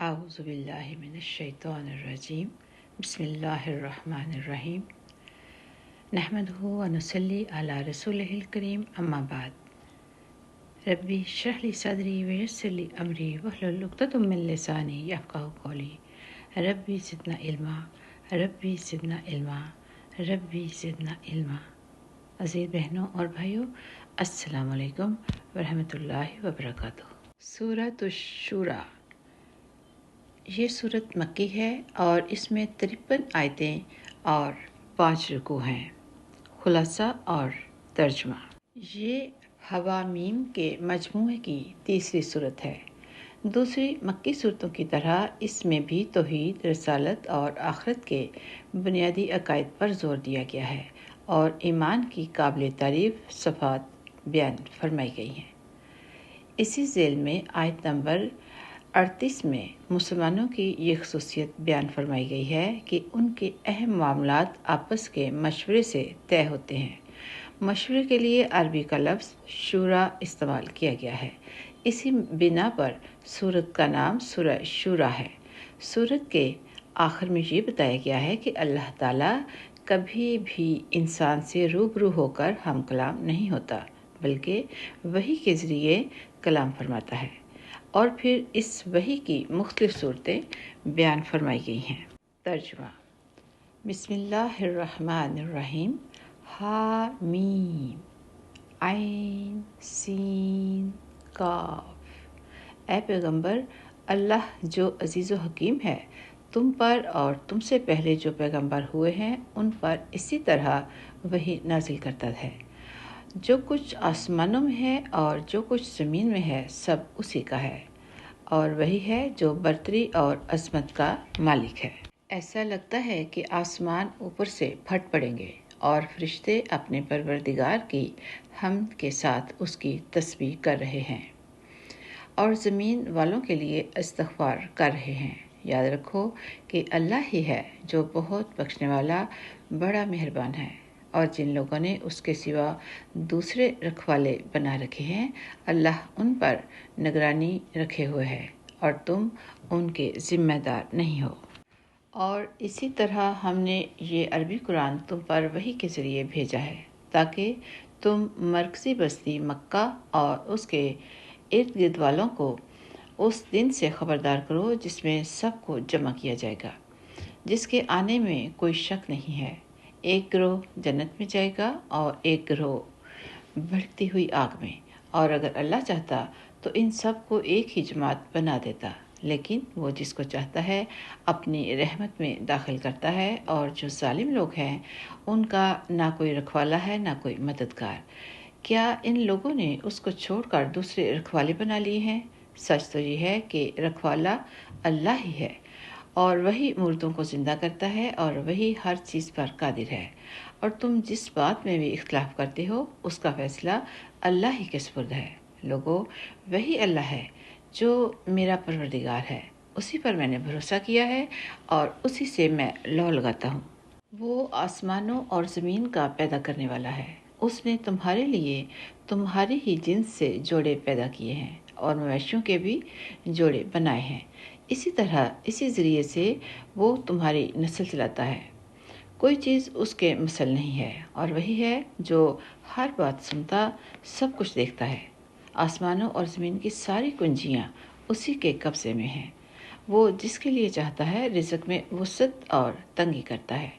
اعوذ باللہ من الشیطان الرجیم بسم اللہ الرحمن الرحیم نحمدہ ونصلی علی رسولہ الکریم اما بعد ربی اشرح لی صدری ویسر لی امری واحلل عقدۃ من لسانی یفقہوا قولی ربی زدنا علما ربی زدنا علما ربی زدنا علما۔ عزیز بہنوں اور بھائیوں، السلام علیکم ورحمۃ اللہ وبرکاتہ۔ سورۃ الشورى، یہ سورت مکی ہے اور اس میں 53 آیتیں اور 5 رکوع ہیں۔ خلاصہ اور ترجمہ، یہ حوامیم کے مجموعے کی تیسری سورت ہے۔ دوسری مکی صورتوں کی طرح اس میں بھی توحید، رسالت اور آخرت کے بنیادی عقائد پر زور دیا گیا ہے اور ایمان کی قابل تعریف صفات بیان فرمائی گئی ہیں۔ اسی ذیل میں آیت نمبر 38 میں مسلمانوں کی یہ خصوصیت بیان فرمائی گئی ہے کہ ان کے اہم معاملات آپس کے مشورے سے طے ہوتے ہیں۔ مشورے کے لیے عربی کا لفظ شورا استعمال کیا گیا ہے۔ اسی بنا پر سورت کا نام سورہ شورى ہے۔ سورت کے آخر میں یہ بتایا گیا ہے کہ اللہ تعالیٰ کبھی بھی انسان سے روبرو ہو کر ہم کلام نہیں ہوتا، بلکہ وحی کے ذریعے کلام فرماتا ہے، اور پھر اس وحی کی مختلف صورتیں بیان فرمائی گئی ہیں۔ ترجمہ، بسم اللہ الرحمن الرحیم۔ حامیم، عین سین کاف۔ اے پیغمبر، اللہ جو عزیز و حکیم ہے، تم پر اور تم سے پہلے جو پیغمبر ہوئے ہیں ان پر اسی طرح وحی نازل کرتا ہے۔ جو کچھ آسمانوں میں ہے اور جو کچھ زمین میں ہے سب اسی کا ہے، اور وہی ہے جو برتری اور عظمت کا مالک ہے۔ ایسا لگتا ہے کہ آسمان اوپر سے پھٹ پڑیں گے اور فرشتے اپنے پروردگار کی حمد کے ساتھ اس کی تسبیح کر رہے ہیں اور زمین والوں کے لیے استغفار کر رہے ہیں۔ یاد رکھو کہ اللہ ہی ہے جو بہت بخشنے والا، بڑا مہربان ہے، اور جن لوگوں نے اس کے سوا دوسرے رکھوالے بنا رکھے ہیں اللہ ان پر نگرانی رکھے ہوئے ہے اور تم ان کے ذمہ دار نہیں ہو۔ اور اسی طرح ہم نے یہ عربی قرآن تم پر وحی کے ذریعے بھیجا ہے تاکہ تم مرکزی بستی مکہ اور اس کے ارد گرد والوں کو اس دن سے خبردار کرو جس میں سب کو جمع کیا جائے گا، جس کے آنے میں کوئی شک نہیں ہے۔ ایک گروہ جنت میں جائے گا اور ایک گروہ بھڑکتی ہوئی آگ میں، اور اگر اللہ چاہتا تو ان سب کو ایک ہی جماعت بنا دیتا، لیکن وہ جس کو چاہتا ہے اپنی رحمت میں داخل کرتا ہے، اور جو ظالم لوگ ہیں ان کا نہ کوئی رکھوالا ہے نہ کوئی مددگار۔ کیا ان لوگوں نے اس کو چھوڑ کر دوسرے رکھوالے بنا لیے ہیں؟ سچ تو یہ ہے کہ رکھوالا اللہ ہی ہے، اور وہی مردوں کو زندہ کرتا ہے اور وہی ہر چیز پر قادر ہے، اور تم جس بات میں بھی اختلاف کرتے ہو اس کا فیصلہ اللہ ہی کے سپرد ہے۔ لوگو، وہی اللہ ہے جو میرا پروردگار ہے، اسی پر میں نے بھروسہ کیا ہے اور اسی سے میں لو لگاتا ہوں۔ وہ آسمانوں اور زمین کا پیدا کرنے والا ہے۔ اس نے تمہارے لیے تمہاری ہی جنس سے جوڑے پیدا کیے ہیں اور مویشیوں کے بھی جوڑے بنائے ہیں۔ اسی طرح اسی ذریعے سے وہ تمہاری نسل چلاتا ہے۔ کوئی چیز اس کے مثل نہیں ہے، اور وہی ہے جو ہر بات سنتا، سب کچھ دیکھتا ہے۔ آسمانوں اور زمین کی ساری کنجیاں اسی کے قبضے میں ہیں۔ وہ جس کے لیے چاہتا ہے رزق میں وسعت اور تنگی کرتا ہے۔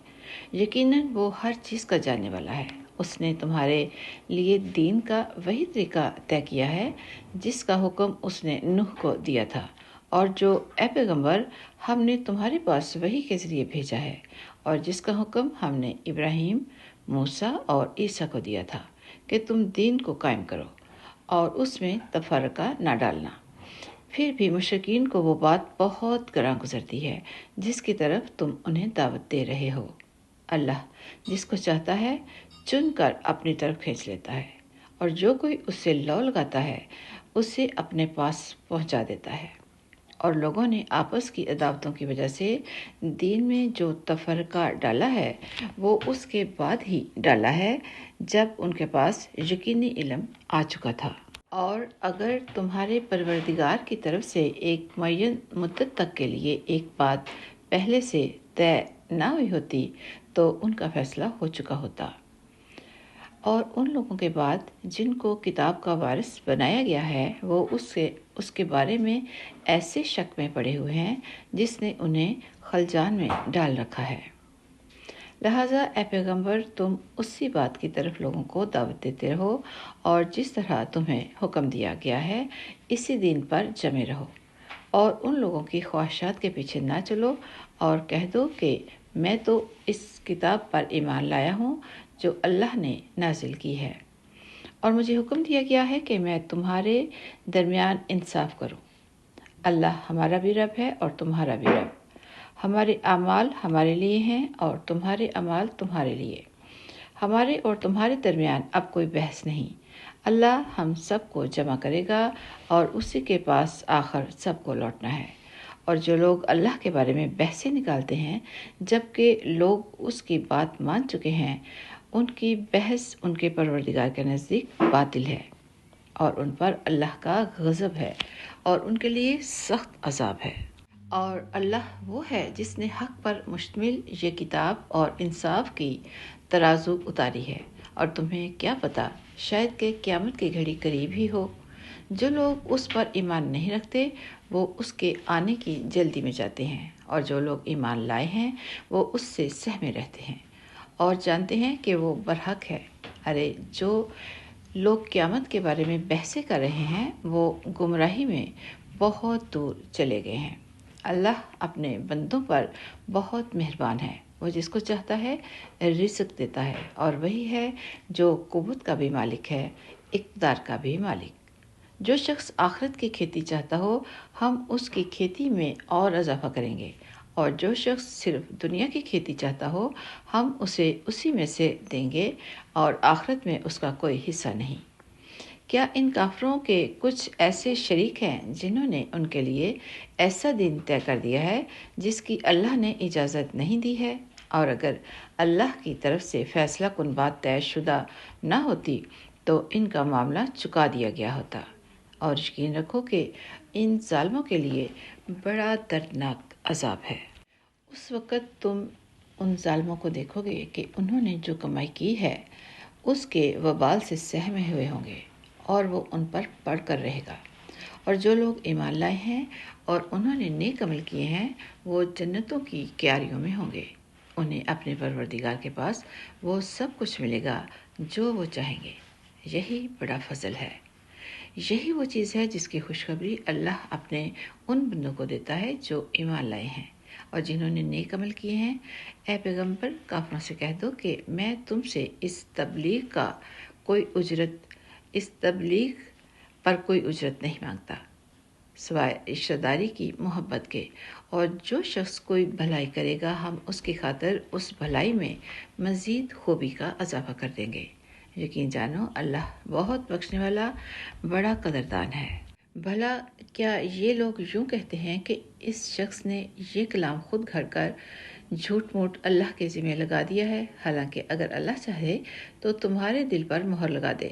یقیناً وہ ہر چیز کا جاننے والا ہے۔ اس نے تمہارے لیے دین کا وہی طریقہ طے کیا ہے جس کا حکم اس نے نوح کو دیا تھا، اور جو اے پیغمبر ہم نے تمہارے پاس وحی کے ذریعے بھیجا ہے، اور جس کا حکم ہم نے ابراہیم، موسیٰ اور عیسیٰ کو دیا تھا کہ تم دین کو قائم کرو اور اس میں تفرقہ نہ ڈالنا۔ پھر بھی مشرکین کو وہ بات بہت گراں گزرتی ہے جس کی طرف تم انہیں دعوت دے رہے ہو۔ اللہ جس کو چاہتا ہے چن کر اپنی طرف کھینچ لیتا ہے، اور جو کوئی اس سے لو لگاتا ہے اسے اپنے پاس پہنچا دیتا ہے۔ اور لوگوں نے آپس کی عداوتوں کی وجہ سے دین میں جو تفرقہ ڈالا ہے وہ اس کے بعد ہی ڈالا ہے جب ان کے پاس یقینی علم آ چکا تھا۔ اور اگر تمہارے پروردگار کی طرف سے ایک معین مدت تک کے لیے ایک بات پہلے سے طے نہ ہوئی ہوتی تو ان کا فیصلہ ہو چکا ہوتا، اور ان لوگوں کے بعد جن کو کتاب کا وارث بنایا گیا ہے وہ اس کے بارے میں ایسے شک میں پڑے ہوئے ہیں جس نے انہیں خلجان میں ڈال رکھا ہے۔ لہٰذا اے پیغمبر، تم اسی بات کی طرف لوگوں کو دعوت دیتے رہو اور جس طرح تمہیں حکم دیا گیا ہے اسی دین پر جمے رہو، اور ان لوگوں کی خواہشات کے پیچھے نہ چلو، اور کہہ دو کہ میں تو اس کتاب پر ایمان لایا ہوں جو اللہ نے نازل کی ہے، اور مجھے حکم دیا گیا ہے کہ میں تمہارے درمیان انصاف کروں۔ اللہ ہمارا بھی رب ہے اور تمہارا بھی رب، ہمارے اعمال ہمارے لیے ہیں اور تمہارے اعمال تمہارے لیے، ہمارے اور تمہارے درمیان اب کوئی بحث نہیں۔ اللہ ہم سب کو جمع کرے گا اور اسی کے پاس آخر سب کو لوٹنا ہے۔ اور جو لوگ اللہ کے بارے میں بحثیں نکالتے ہیں جبکہ لوگ اس کی بات مان چکے ہیں، ان کی بحث ان کے پروردگار کے نزدیک باطل ہے، اور ان پر اللہ کا غضب ہے اور ان کے لیے سخت عذاب ہے۔ اور اللہ وہ ہے جس نے حق پر مشتمل یہ کتاب اور انصاف کی ترازو اتاری ہے، اور تمہیں کیا پتہ شاید کہ قیامت کی گھڑی قریب ہی ہو۔ جو لوگ اس پر ایمان نہیں رکھتے وہ اس کے آنے کی جلدی میں جاتے ہیں، اور جو لوگ ایمان لائے ہیں وہ اس سے سہمے رہتے ہیں اور جانتے ہیں کہ وہ برحق ہے۔ ارے جو لوگ قیامت کے بارے میں بحثیں کر رہے ہیں وہ گمراہی میں بہت دور چلے گئے ہیں۔ اللہ اپنے بندوں پر بہت مہربان ہے، وہ جس کو چاہتا ہے رزق دیتا ہے، اور وہی ہے جو قوت کا بھی مالک ہے، اقتدار کا بھی مالک۔ جو شخص آخرت کی کھیتی چاہتا ہو ہم اس کی کھیتی میں اور اضافہ کریں گے، اور جو شخص صرف دنیا کی کھیتی چاہتا ہو ہم اسے اسی میں سے دیں گے، اور آخرت میں اس کا کوئی حصہ نہیں۔ کیا ان کافروں کے کچھ ایسے شریک ہیں جنہوں نے ان کے لیے ایسا دین طے کر دیا ہے جس کی اللہ نے اجازت نہیں دی ہے؟ اور اگر اللہ کی طرف سے فیصلہ کن بات طے شدہ نہ ہوتی تو ان کا معاملہ چکا دیا گیا ہوتا، اور یقین رکھو کہ ان ظالموں کے لیے بڑا دردناک عذاب ہے۔ اس وقت تم ان ظالموں کو دیکھو گے کہ انہوں نے جو کمائی کی ہے اس کے وبال سے سہمے ہوئے ہوں گے، اور وہ ان پر پڑ کر رہے گا۔ اور جو لوگ ایمان لائے ہیں اور انہوں نے نیک عمل کیے ہیں وہ جنتوں کی کیاریوں میں ہوں گے، انہیں اپنے پروردگار کے پاس وہ سب کچھ ملے گا جو وہ چاہیں گے۔ یہی بڑا فضل ہے، یہی وہ چیز ہے جس کی خوشخبری اللہ اپنے ان بندوں کو دیتا ہے جو ایمان لائے ہیں اور جنہوں نے نیک عمل کیے ہیں۔ اے پیغمبر، کافروں سے کہہ دو کہ میں تم سے اس تبلیغ پر کوئی اجرت نہیں مانگتا سوائے رشتہ داری کی محبت کے، اور جو شخص کوئی بھلائی کرے گا ہم اس کی خاطر اس بھلائی میں مزید خوبی کا اضافہ کر دیں گے۔ یقین جانو اللہ بہت بخشنے والا بڑا قدردان ہے۔ بھلا کیا یہ لوگ یوں کہتے ہیں کہ اس شخص نے یہ کلام خود گھڑ کر جھوٹ موٹ اللہ کے ذمہ لگا دیا ہے، حالانکہ اگر اللہ چاہے تو تمہارے دل پر مہر لگا دے،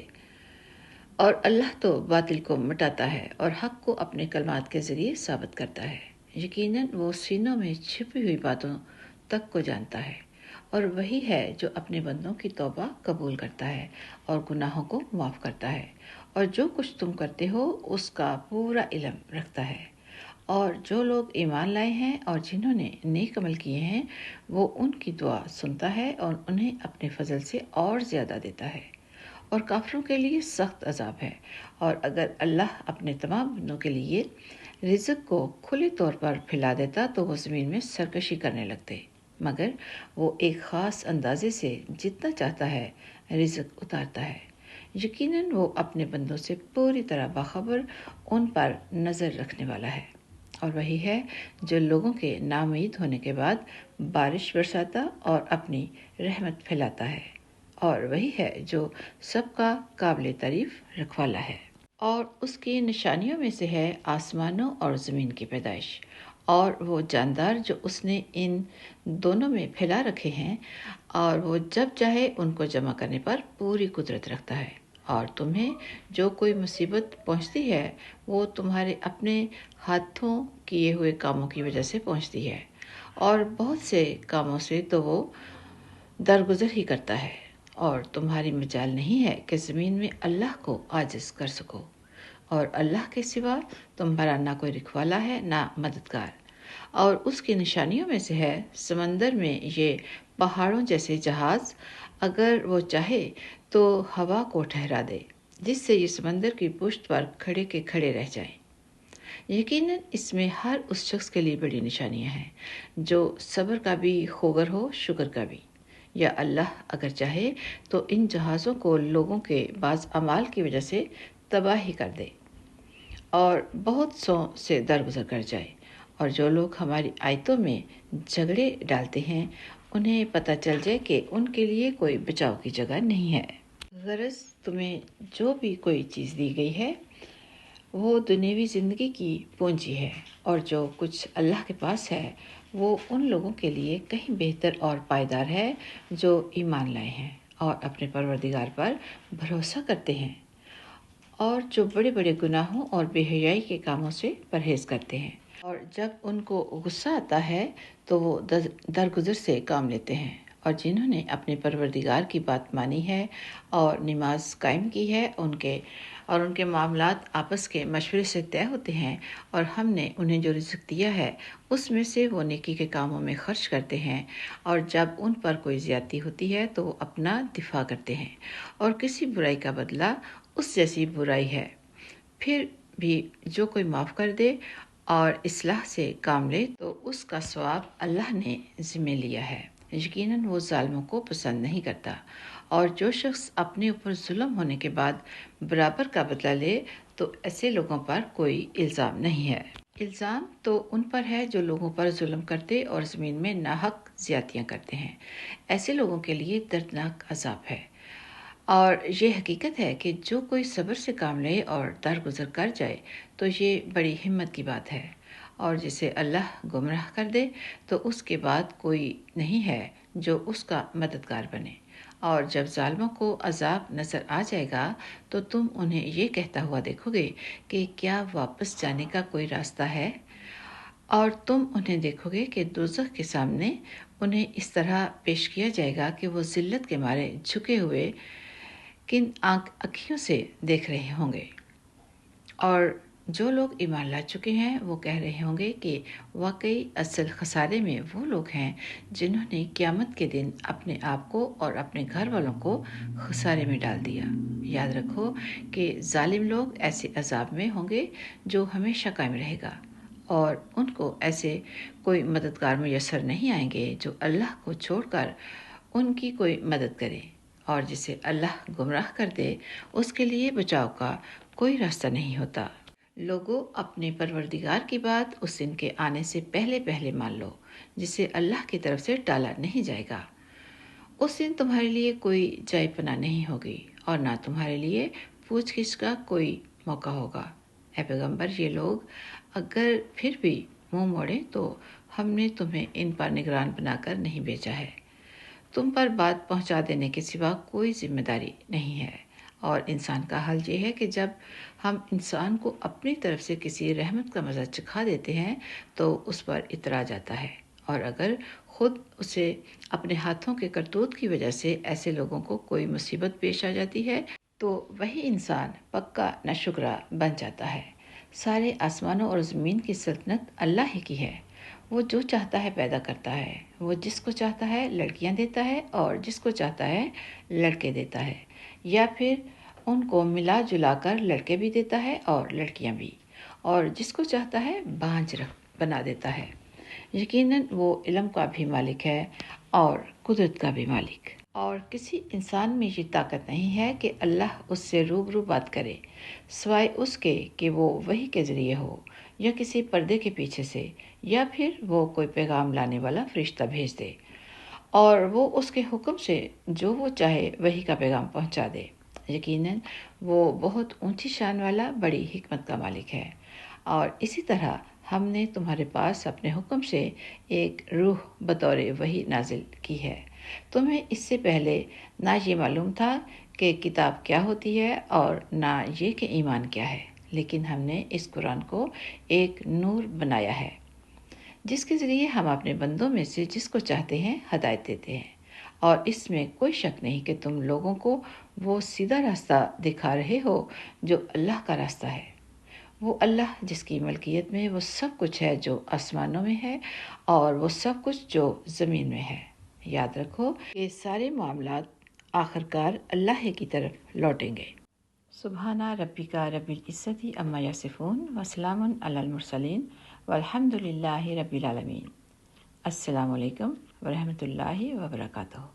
اور اللہ تو باطل کو مٹاتا ہے اور حق کو اپنے کلمات کے ذریعے ثابت کرتا ہے۔ یقیناً وہ سینوں میں چھپی ہوئی باتوں تک کو جانتا ہے، اور وہی ہے جو اپنے بندوں کی توبہ قبول کرتا ہے اور گناہوں کو معاف کرتا ہے، اور جو کچھ تم کرتے ہو اس کا پورا علم رکھتا ہے۔ اور جو لوگ ایمان لائے ہیں اور جنہوں نے نیک عمل کیے ہیں وہ ان کی دعا سنتا ہے اور انہیں اپنے فضل سے اور زیادہ دیتا ہے، اور کافروں کے لیے سخت عذاب ہے۔ اور اگر اللہ اپنے تمام بندوں کے لیے رزق کو کھلے طور پر پھیلا دیتا تو وہ زمین میں سرکشی کرنے لگتے، مگر وہ ایک خاص اندازے سے جتنا چاہتا ہے رزق اتارتا ہے۔ یقیناً وہ اپنے بندوں سے پوری طرح باخبر ان پر نظر رکھنے والا ہے، اور وہی ہے جو لوگوں کے ناامید ہونے کے بعد بارش برساتا اور اپنی رحمت پھیلاتا ہے، اور وہی ہے جو سب کا قابل تعریف رکھوالا ہے۔ اور اس کی نشانیوں میں سے ہے آسمانوں اور زمین کی پیدائش، اور وہ جاندار جو اس نے ان دونوں میں پھیلا رکھے ہیں، اور وہ جب چاہے ان کو جمع کرنے پر پوری قدرت رکھتا ہے، اور تمہیں جو کوئی مصیبت پہنچتی ہے وہ تمہارے اپنے ہاتھوں کیے ہوئے کاموں کی وجہ سے پہنچتی ہے، اور بہت سے کاموں سے تو وہ درگزر ہی کرتا ہے، اور تمہاری مجال نہیں ہے کہ زمین میں اللہ کو عاجز کر سکو، اور اللہ کے سوا تمہارا نہ کوئی رکھوالا ہے نہ مددگار۔ اور اس کی نشانیوں میں سے ہے سمندر میں یہ پہاڑوں جیسے جہاز، اگر وہ چاہے تو ہوا کو ٹھہرا دے، جس سے یہ سمندر کی پشت پر کھڑے کے کھڑے رہ جائیں۔ یقیناً اس میں ہر اس شخص کے لیے بڑی نشانیاں ہیں جو صبر کا بھی خوگر ہو، شکر کا بھی۔ یا اللہ اگر چاہے تو ان جہازوں کو لوگوں کے بعض اعمال کی وجہ سے تباہ ہی کر دے اور بہت سو سے درگزر کر جائے، اور جو لوگ ہماری آیتوں میں جھگڑے ڈالتے ہیں انہیں پتہ چل جائے کہ ان کے لیے کوئی بچاؤ کی جگہ نہیں ہے۔ غرض تمہیں جو بھی کوئی چیز دی گئی ہے وہ دنیوی زندگی کی پونجی ہے، اور جو کچھ اللہ کے پاس ہے وہ ان لوگوں کے لیے کہیں بہتر اور پائیدار ہے جو ایمان لائے ہیں اور اپنے پروردگار پر بھروسہ کرتے ہیں، اور جو بڑے بڑے گناہوں اور بے حیائی کے کاموں سے پرہیز کرتے ہیں، اور جب ان کو غصہ آتا ہے تو وہ درگزر سے کام لیتے ہیں، اور جنہوں نے اپنے پروردگار کی بات مانی ہے اور نماز قائم کی ہے، ان کے معاملات آپس کے مشورے سے طے ہوتے ہیں، اور ہم نے انہیں جو رزق دیا ہے اس میں سے وہ نیکی کے کاموں میں خرچ کرتے ہیں، اور جب ان پر کوئی زیادتی ہوتی ہے تو وہ اپنا دفاع کرتے ہیں، اور کسی برائی کا بدلہ اس جیسی برائی ہے۔ پھر بھی جو کوئی معاف کر دے اور اصلاح سے کام لے تو اس کا ثواب اللہ نے ذمہ لیا ہے، یقیناً وہ ظالموں کو پسند نہیں کرتا۔ اور جو شخص اپنے اوپر ظلم ہونے کے بعد برابر کا بدلہ لے تو ایسے لوگوں پر کوئی الزام نہیں ہے۔ الزام تو ان پر ہے جو لوگوں پر ظلم کرتے اور زمین میں ناحق زیادتیاں کرتے ہیں، ایسے لوگوں کے لیے دردناک عذاب ہے۔ اور یہ حقیقت ہے کہ جو کوئی صبر سے کام لے اور درگزر کر جائے تو یہ بڑی ہمت کی بات ہے، اور جسے اللہ گمراہ کر دے تو اس کے بعد کوئی نہیں ہے جو اس کا مددگار بنے۔ اور جب ظالموں کو عذاب نظر آ جائے گا تو تم انہیں یہ کہتا ہوا دیکھو گے کہ کیا واپس جانے کا کوئی راستہ ہے، اور تم انہیں دیکھو گے کہ دوزخ کے سامنے انہیں اس طرح پیش کیا جائے گا کہ وہ ذلت کے مارے جھکے ہوئے کن اکھیوں سے دیکھ رہے ہوں گے۔ اور جو لوگ ایمان لا چکے ہیں وہ کہہ رہے ہوں گے کہ واقعی اصل خسارے میں وہ لوگ ہیں جنہوں نے قیامت کے دن اپنے آپ کو اور اپنے گھر والوں کو خسارے میں ڈال دیا۔ یاد رکھو کہ ظالم لوگ ایسے عذاب میں ہوں گے جو ہمیشہ قائم رہے گا، اور ان کو ایسے کوئی مددگار میسر نہیں آئیں گے جو اللہ کو چھوڑ کر ان کی کوئی مدد کرے، اور جسے اللہ گمراہ کر دے اس کے لیے بچاؤ کا کوئی راستہ نہیں ہوتا۔ لوگوں اپنے پروردگار کی بات اس دن کے آنے سے پہلے پہلے مان لو جسے اللہ کی طرف سے ٹالا نہیں جائے گا۔ اس دن تمہارے لیے کوئی جائے پناہ نہیں ہوگی اور نہ تمہارے لیے پوچھ گچھ کا کوئی موقع ہوگا۔ اے پیغمبر، یہ لوگ اگر پھر بھی منہ موڑیں تو ہم نے تمہیں ان پر نگران بنا کر نہیں بھیجا ہے، تم پر بات پہنچا دینے کے سوا کوئی ذمہ داری نہیں ہے۔ اور انسان کا حال یہ ہے کہ جب ہم انسان کو اپنی طرف سے کسی رحمت کا مزہ چکھا دیتے ہیں تو اس پر اترا جاتا ہے، اور اگر خود اسے اپنے ہاتھوں کے کرتوت کی وجہ سے ایسے لوگوں کو کوئی مصیبت پیش آ جاتی ہے تو وہی انسان پکا ناشکرا بن جاتا ہے۔ سارے آسمانوں اور زمین کی سلطنت اللہ ہی کی ہے، وہ جو چاہتا ہے پیدا کرتا ہے، وہ جس کو چاہتا ہے لڑکیاں دیتا ہے اور جس کو چاہتا ہے لڑکے دیتا ہے، یا پھر ان کو ملا جلا کر لڑکے بھی دیتا ہے اور لڑکیاں بھی، اور جس کو چاہتا ہے بانجھ بنا دیتا ہے۔ یقیناً وہ علم کا بھی مالک ہے اور قدرت کا بھی مالک، اور کسی انسان میں یہ طاقت نہیں ہے کہ اللہ اس سے روبرو بات کرے سوائے اس کے کہ وہ وحی کے ذریعے ہو، یا کسی پردے کے پیچھے سے، یا پھر وہ کوئی پیغام لانے والا فرشتہ بھیج دے اور وہ اس کے حکم سے جو وہ چاہے وحی کا پیغام پہنچا دے۔ یقیناً وہ بہت اونچی شان والا بڑی حکمت کا مالک ہے۔ اور اسی طرح ہم نے تمہارے پاس اپنے حکم سے ایک روح بطور وحی نازل کی ہے۔ تمہیں اس سے پہلے نہ یہ معلوم تھا کہ کتاب کیا ہوتی ہے اور نہ یہ کہ ایمان کیا ہے، لیکن ہم نے اس قرآن کو ایک نور بنایا ہے جس کے ذریعے ہم اپنے بندوں میں سے جس کو چاہتے ہیں ہدایت دیتے ہیں، اور اس میں کوئی شک نہیں کہ تم لوگوں کو وہ سیدھا راستہ دکھا رہے ہو جو اللہ کا راستہ ہے۔ وہ اللہ جس کی ملکیت میں وہ سب کچھ ہے جو آسمانوں میں ہے اور وہ سب کچھ جو زمین میں ہے۔ یاد رکھو کہ سارے معاملات آخرکار اللہ کی طرف لوٹیں گے۔ سبحان ربک رب العزت عما یصفون وسلام علی المرسلین والحمد للہ رب العالمین۔ السلام علیکم ورحمۃ اللہ وبرکاتہ۔